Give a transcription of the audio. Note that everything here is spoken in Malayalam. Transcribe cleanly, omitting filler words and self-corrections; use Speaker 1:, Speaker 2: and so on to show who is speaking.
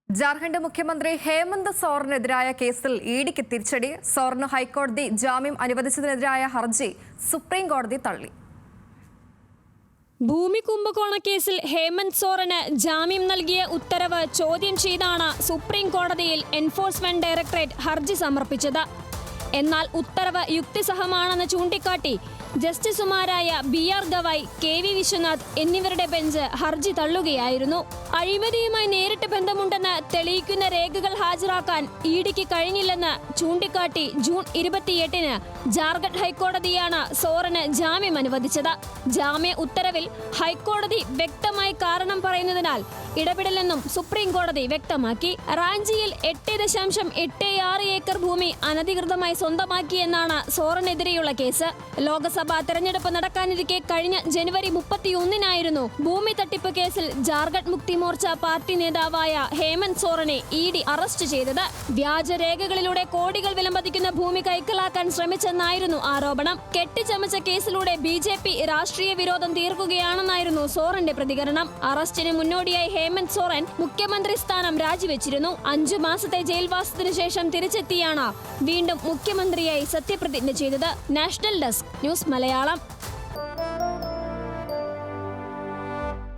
Speaker 1: ജാർഖണ്ഡ് മുഖ്യമന്ത്രി ഹേമന്ത് സോറനെതിരായ കേസിൽ ഇഡിക്ക് തിരിച്ചടി. സോറന് ഹൈക്കോടതി ജാമ്യം അനുവദിച്ചതിനെതിരായ ഹർജി സുപ്രീം കോടതി തള്ളി.
Speaker 2: ഭൂമി കുംഭകോണ കേസിൽ ഹേമന്ത് സോറന് ജാമ്യം നൽകിയ ഉത്തരവ് ചോദ്യം ചെയ്താണ് സുപ്രീം കോടതിയിൽ എൻഫോഴ്സ്മെന്റ് ഡയറക്ടറേറ്റ് ഹർജി സമർപ്പിച്ചത്. എന്നാൽ ഉത്തരവ് യുക്തിസഹമാണെന്ന് ചൂണ്ടിക്കാട്ടി ജസ്റ്റിസുമാരായ BR ഗവായ്, KV വിശ്വനാഥ് എന്നിവരുടെ ബെഞ്ച് ഹർജി തള്ളുകയായിരുന്നു. അഴിമതിയുമായി നേരിട്ട് ബന്ധമുണ്ടെന്ന് തെളിയിക്കുന്ന രേഖകൾ ഹാജരാക്കാൻ ഇഡിക്ക് കഴിഞ്ഞില്ലെന്ന് ചൂണ്ടിക്കാട്ടി ജൂൺ 28-ന് ജാർഖണ്ഡ് ഹൈക്കോടതിയാണ് സോറന് ജാമ്യം അനുവദിച്ചത്. ജാമ്യ ഉത്തരവിൽ ഹൈക്കോടതി വ്യക്തമായി കാരണം പറയുന്നതിനാൽ ഇടപെടില്ലെന്നും സുപ്രീം കോടതി വ്യക്തമാക്കി. റാഞ്ചിയിൽ 8.86 ഏക്കർ ഭൂമി അനധികൃതമായി സ്വന്തമാക്കിയെന്നാണ് സോറനെതിരെയുള്ള കേസ്. ലോക്സഭാ തെരഞ്ഞെടുപ്പ് നടക്കാനിരിക്കെ കഴിഞ്ഞ ജനുവരി 31-നായിരുന്നു ഭൂമി തട്ടിപ്പ് കേസിൽ ജാർഖണ്ഡ് മുക്തി മോർച്ച പാർട്ടി നേതാവായ ഹേമന്ത് സോറനെ ഇഡി അറസ്റ്റ് ചെയ്തത്. വ്യാജരേഖകളിലൂടെ കോടികൾ വിലമതിക്കുന്ന ഭൂമി കൈക്കലാക്കാൻ ശ്രമിച്ചെന്നായിരുന്നു ആരോപണം. കെട്ടിച്ചമച്ച കേസിലൂടെ BJP രാഷ്ട്രീയ വിരോധം തീർക്കുകയാണെന്നായിരുന്നു സോറന്റെ പ്രതികരണം. അറസ്റ്റിന് മുന്നോടിയായി ഹേമന്ത് സോറൻ മുഖ്യമന്ത്രി സ്ഥാനം രാജിവെച്ചിരുന്നു. 5 മാസത്തെ ജയിൽവാസത്തിനു ശേഷം തിരിച്ചെത്തിയാണ് വീണ്ടും മുഖ്യമന്ത്രിയായി സത്യപ്രതിജ്ഞ ചെയ്തത്. National desk news Malayalam.